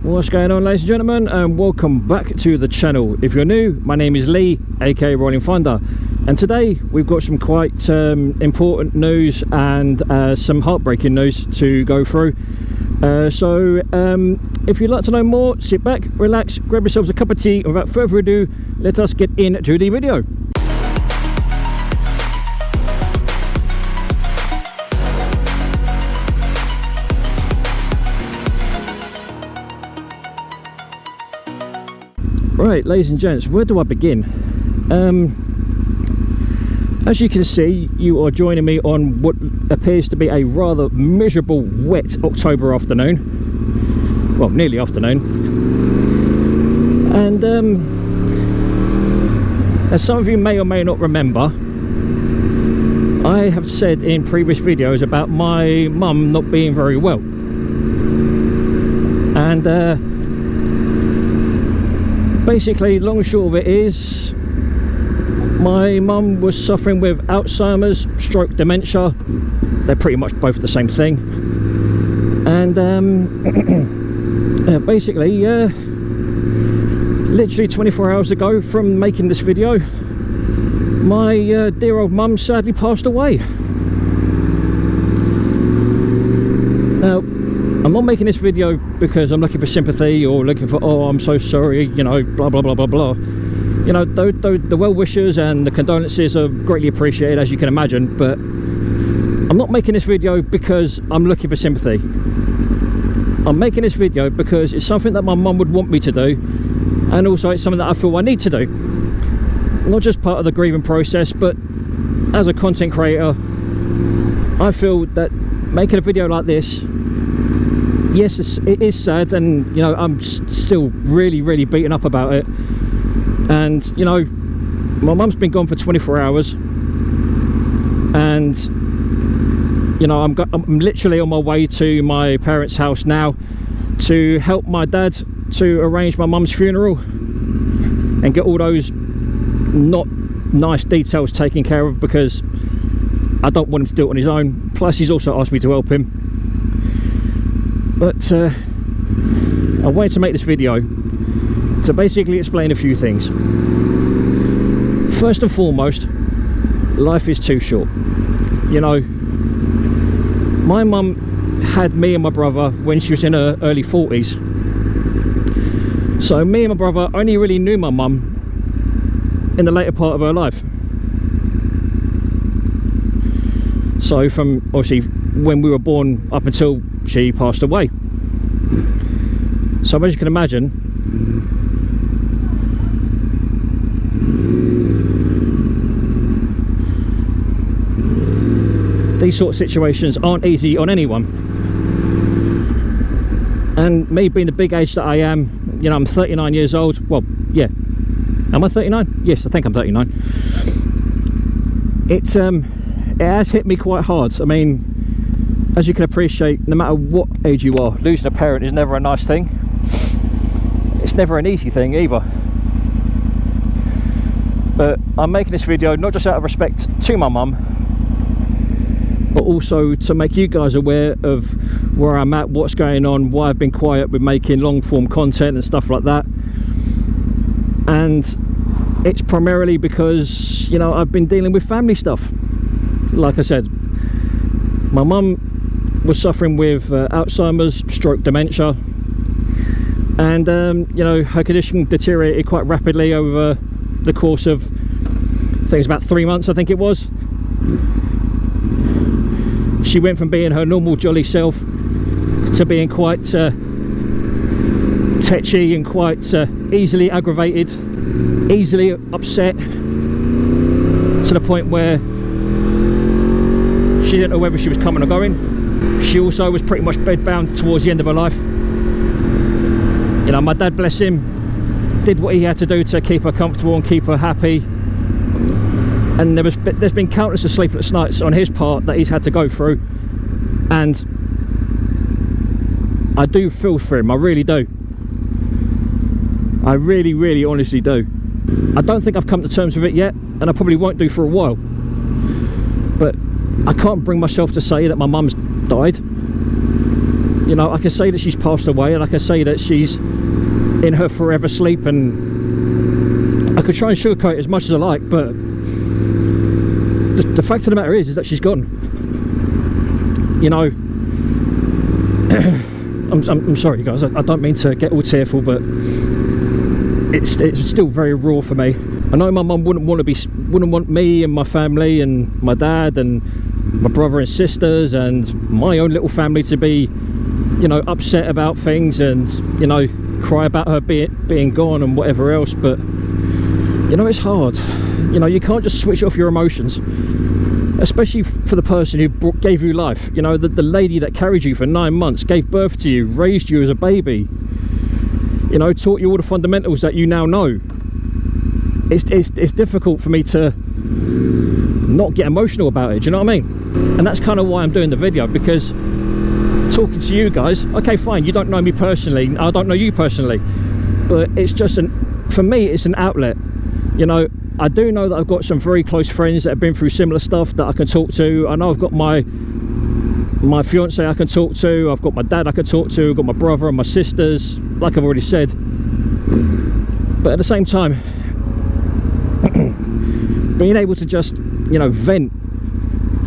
What's going on, ladies and gentlemen, and welcome back to the channel. If you're new, my name is Lee, aka Rollin Thunder, and today we've got some quite important news and some heartbreaking news to go through. If you'd like to know more, sit back, relax, grab yourselves a cup of tea, and without further ado, let us get into the video. Right, ladies and gents, where do I begin? As you can see, you are joining me on what appears to be a rather miserable, wet October afternoon. Well, nearly afternoon. And as some of you may or may not remember, I have said in previous videos about my mum not being very well. And basically, long and short of it is, my mum was suffering with Alzheimer's, stroke, dementia. They're pretty much both the same thing. And basically, literally 24 hours ago from making this video, my dear old mum sadly passed away. Now, I'm not making this video because I'm looking for sympathy or looking for, oh, I'm so sorry, you know, blah blah blah blah blah. You know, the well wishes and the condolences are greatly appreciated, as you can imagine, but I'm not making this video because I'm looking for sympathy. I'm making this video because it's something that my mum would want me to do, and also it's something that I feel I need to do. Not just part of the grieving process, but as a content creator, I feel that making a video like this, yes, it is sad, and you know, I'm still really beaten up about it. And you know, my mum's been gone for 24 hours, and you know, I'm literally on my way to my parents' house now to help my dad to arrange my mum's funeral and get all those not nice details taken care of, because I don't want him to do it on his own. Plus, he's also asked me to help him. But I wanted to make this video to basically explain a few things. First and foremost, life is too short. You know, my mum had me and my brother when she was in her early 40s. So me and my brother only really knew my mum in the later part of her life. So from obviously when we were born up until she passed away. So as you can imagine, these sort of situations aren't easy on anyone. And me being the big age that I am, you know, I'm 39 years old. Well, yeah. Am I 39? Yes, I think I'm 39. It has hit me quite hard. I mean, as you can appreciate, no matter what age you are, losing a parent is never a nice thing. It's never an easy thing either. But I'm making this video not just out of respect to my mum, but also to make you guys aware of where I'm at, what's going on, why I've been quiet with making long form content and stuff like that. And it's primarily because, you know, I've been dealing with family stuff. Like I said, my mum was suffering with Alzheimer's, stroke, dementia, and you know, her condition deteriorated quite rapidly over the course of, I think it was about 3 months, I think it was. She went from being her normal jolly self to being quite tetchy and quite easily aggravated, easily upset, to the point where she didn't know whether she was coming or going. She also was pretty much bedbound towards the end of her life. You know, my dad, bless him, did what he had to do to keep her comfortable and keep her happy. And there's been countless of sleepless nights on his part that he's had to go through. And I do feel for him, I really do. I really honestly do. I don't think I've come to terms with it yet, and I probably won't do for a while. But I can't bring myself to say that my mum's died. You know, I can say that she's passed away, and I can say that she's in her forever sleep, and I could try and sugarcoat it as much as I like, but the fact of the matter is that she's gone. You know, I'm sorry guys, I don't mean to get all tearful, but it's still very raw for me. I know my mum wouldn't want me and my family and my dad and my brother and sisters and my own little family to be, you know, upset about things and, you know, cry about her being gone and whatever else. But you know, it's hard. You know, you can't just switch off your emotions, especially for the person who gave you life. You know, the lady that carried you for 9 months, gave birth to you, raised you as a baby, you know, taught you all the fundamentals that you now know. It's difficult for me to not get emotional about it, do you know what I mean? And that's kind of why I'm doing the video, because talking to you guys, okay fine, you don't know me personally, I don't know you personally, but it's just for me it's an outlet. You know, I do know that I've got some very close friends that have been through similar stuff that I can talk to. I know I've got my fiance I can talk to, I've got my dad I can talk to, I've got my brother and my sisters, like I've already said. But at the same time, being able to just, you know, vent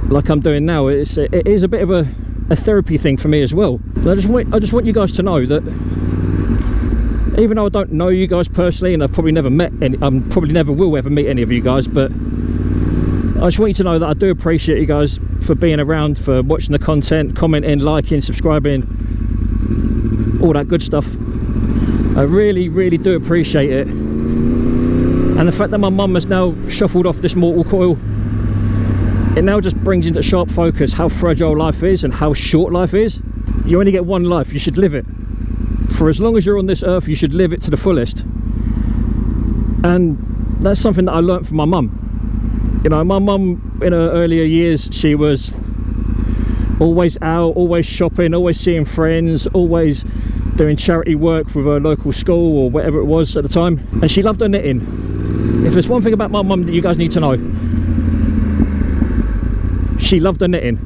like I'm doing now, it is a bit of a therapy thing for me as well. I just want you guys to know that even though I don't know you guys personally, and I've probably never met any, probably never will ever meet any of you guys, but I just want you to know that I do appreciate you guys for being around, for watching the content, commenting, liking, subscribing, all that good stuff. I really, really do appreciate it. And the fact that my mum has now shuffled off this mortal coil, it now just brings into sharp focus how fragile life is and how short life is. You only get one life, you should live it. For as long as you're on this earth, you should live it to the fullest. And that's something that I learnt from my mum. You know, my mum in her earlier years, she was always out, always shopping, always seeing friends, always doing charity work with her local school or whatever it was at the time. And she loved her knitting. If there's one thing about my mum that you guys need to know, she loved her knitting.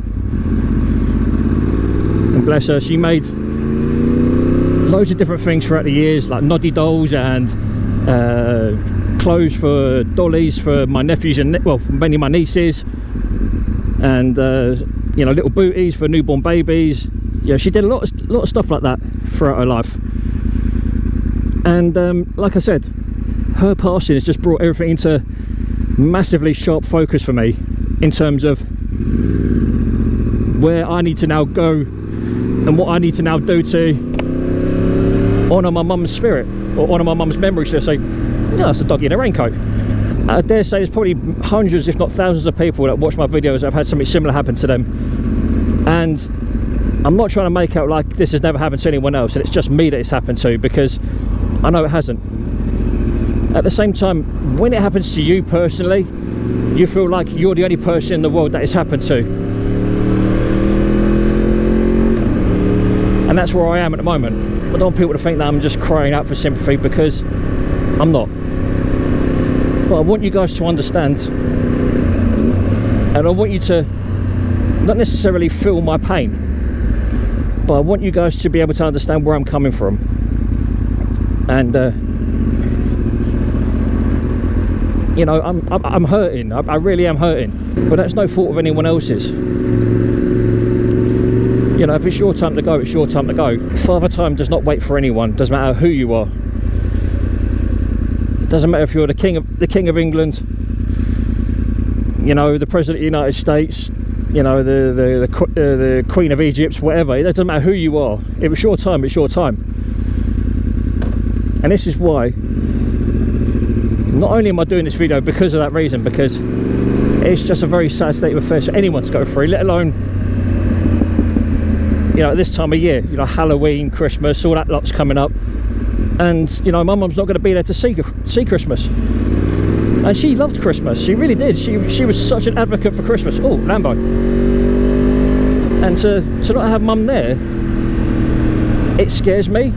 And bless her, she made loads of different things throughout the years, like noddy dolls and clothes for dollies for my nephews and, well, for many of my nieces, and you know, little booties for newborn babies. Yeah, she did a lot of stuff like that throughout her life. And like I said, her passing has just brought everything into massively sharp focus for me in terms of where I need to now go and what I need to now do to honour my mum's spirit, or honour my mum's memory, should I say. Yeah, that's a doggy in a raincoat. I dare say there's probably hundreds if not thousands of people that watch my videos that have had something similar happen to them, and I'm not trying to make out like this has never happened to anyone else and it's just me that it's happened to, because I know it hasn't. At the same time, when it happens to you personally, you feel like you're the only person in the world that it's happened to. And that's where I am at the moment. I don't want people to think that I'm just crying out for sympathy, because I'm not. But I want you guys to understand, and I want you to not necessarily feel my pain, but I want you guys to be able to understand where I'm coming from. And you know, I'm hurting. I really am hurting, but that's no fault of anyone else's. You know, if it's your time to go, it's your time to go. Father Time does not wait for anyone. Doesn't matter who you are. It doesn't matter if you're the king of England, you know, the President of the United States, you know, the Queen of Egypt, whatever. It doesn't matter who you are. If it's your time, it's your time. And this is why, not only am I doing this video because of that reason, because it's just a very sad state of affairs for anyone to go through, let alone, you know, at this time of year, you know, Halloween, Christmas, all that lot's coming up, and you know, my mum's not going to be there to see Christmas. And she loved Christmas, she really did. She was such an advocate for Christmas. Oh, Lambo. And to not have mum there, it scares me.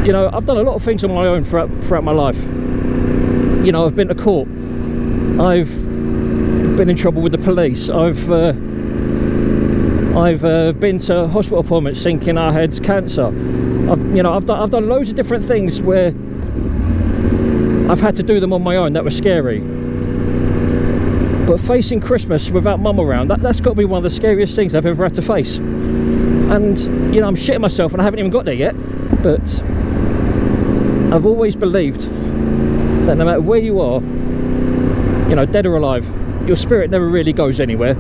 You know, I've done a lot of things on my own throughout my life. You know, I've been to court, I've been in trouble with the police, I've I've been to hospital appointments thinking I had cancer. I've done loads of different things where I've had to do them on my own. That was scary. But facing Christmas without mum around, that's got to be one of the scariest things I've ever had to face. And I'm shitting myself and I haven't even got there yet. But I've always believed that no matter where you are, dead or alive, your spirit never really goes anywhere.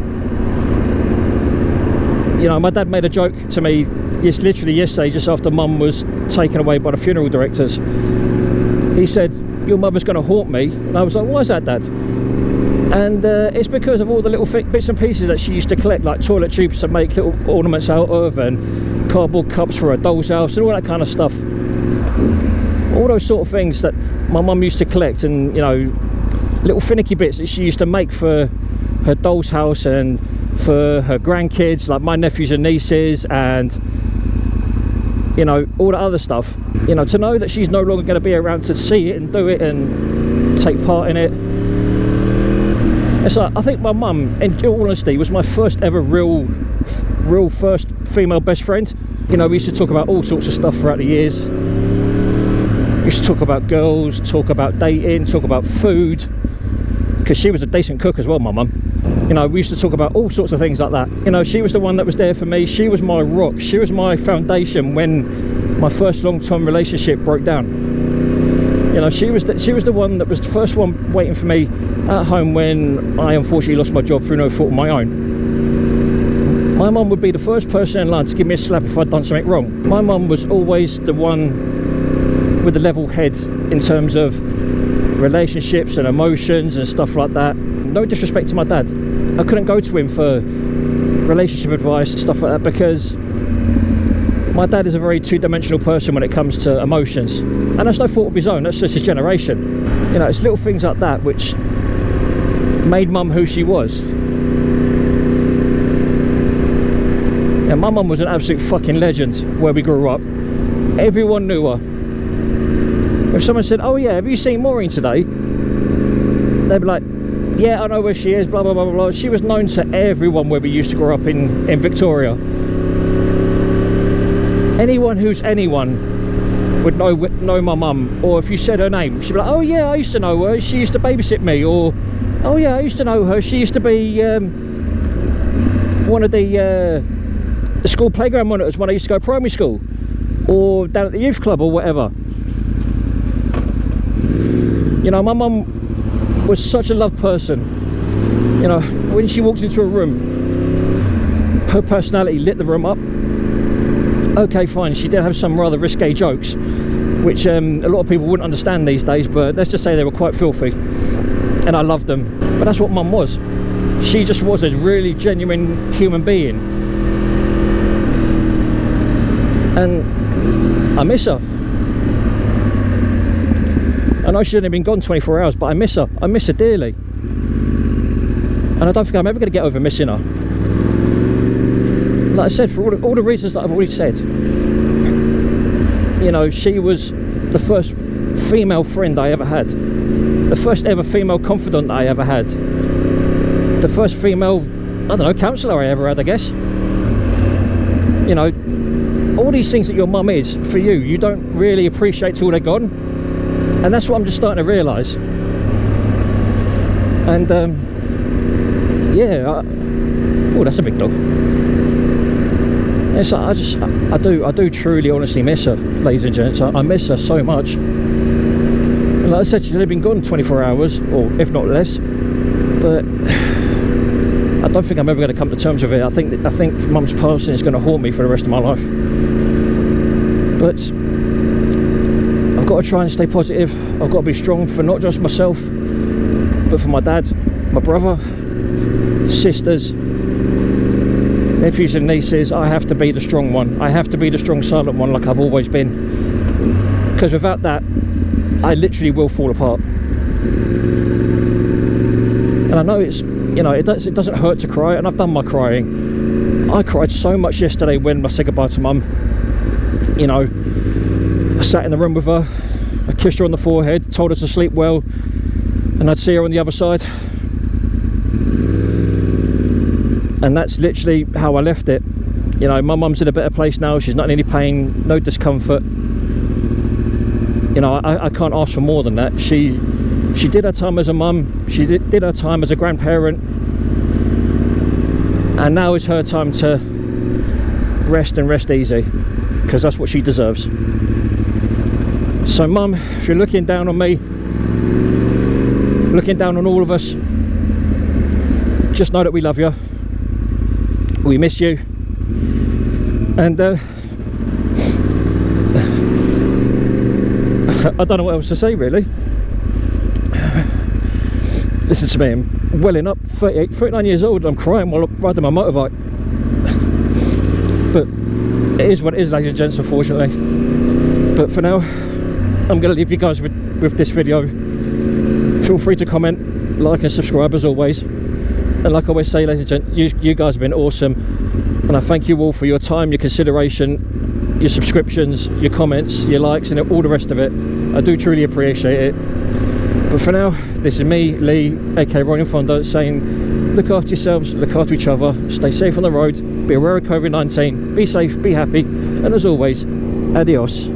My dad made a joke to me literally yesterday, just after mum was taken away by the funeral directors. He said, "Your mother's going to haunt me." And I was like, "Why is that, Dad?" And it's because of all the little bits and pieces that she used to collect, like toilet tubes to make little ornaments out of, and cardboard cups for a doll's house, and all that kind of stuff. All those sort of things that my mum used to collect, and little finicky bits that she used to make for her doll's house and for her grandkids, like my nephews and nieces, and all that other stuff. To know that she's no longer going to be around to see it and do it and take part in it. It's like, I think my mum, in all honesty, was my first ever real first female best friend. We used to talk about all sorts of stuff throughout the years. We used to talk about girls, talk about dating, talk about food, because she was a decent cook as well, my mum. We used to talk about all sorts of things like that. She was the one that was there for me. She was my rock. She was my foundation when my first long-term relationship broke down. She was the one that was the first one waiting for me at home when I unfortunately lost my job through no fault of my own. My mum would be the first person in line to give me a slap if I'd done something wrong. My mum was always the one with the level head in terms of relationships and emotions and stuff like that. No disrespect to my dad, I couldn't go to him for relationship advice and stuff like that, because my dad is a very two-dimensional person when it comes to emotions, and that's no fault of his own, that's just his generation. It's little things like that which made mum who she was. My mum was an absolute fucking legend where we grew up. Everyone knew her. If someone said, "Oh yeah, have you seen Maureen today?" they'd be like, "Yeah, I know where she is, blah blah blah blah." She was known to everyone where we used to grow up in Victoria. Anyone who's anyone would know my mum, or if you said her name, she'd be like, "Oh yeah, I used to know her, she used to babysit me," or "Oh yeah, I used to know her, she used to be one of the school playground monitors when I used to go to primary school, or down at the youth club, or whatever." My mum was such a love person. When she walked into a room, her personality lit the room up. Okay, fine, she did have some rather risque jokes, which a lot of people wouldn't understand these days, but let's just say they were quite filthy, and I loved them. But that's what mum was. She just was a really genuine human being, and I miss her. I know she's only been gone 24 hours, but I miss her. I miss her dearly, and I don't think I'm ever going to get over missing her. Like I said, for all the reasons that I've already said. She was the first female friend I ever had, the first ever female confidant I ever had, the first female, I don't know, counsellor I ever had, I guess. All these things that your mum is for you, you don't really appreciate till they're gone, and that's what I'm just starting to realise. And yeah, oh, that's a big dog. It's like, I do truly honestly miss her, ladies and gents. I miss her so much. And like I said, she's only been gone 24 hours, or if not less. But I don't think I'm ever going to come to terms with it. I think mum's passing is going to haunt me for the rest of my life. But I've got to try and stay positive. I've got to be strong for not just myself, but for my dad, my brother, sisters, nephews and nieces. I have to be the strong one. I have to be the strong silent one, like I've always been, because without that I literally will fall apart. And I know it's, it doesn't hurt to cry, and I've done my crying. I cried so much yesterday when I said goodbye to mum. I sat in the room with her, I kissed her on the forehead, told her to sleep well, and I'd see her on the other side. And that's literally how I left it. You know, my mum's in a better place now. She's not in any pain, no discomfort. You know, I can't ask for more than that. She did her time as a mum, she did her time as a grandparent, and now is her time to rest, and rest easy, because that's what she deserves. So mum, if you're looking down on me, looking down on all of us, just know that we love you, we miss you, and I don't know what else to say really. Listen to me, I'm welling up, 39 years old, I'm crying while I'm riding my motorbike. But it is what it is, ladies and gents, unfortunately. But for now, I'm going to leave you guys with this video. Feel free to comment, like and subscribe as always. And like I always say, ladies and gents, you guys have been awesome. And I thank you all for your time, your consideration, your subscriptions, your comments, your likes, and all the rest of it. I do truly appreciate it. But for now, this is me, Lee, aka Rollin Thunder, saying look after yourselves, look after each other, stay safe on the road, be aware of COVID-19, be safe, be happy, and as always, adios.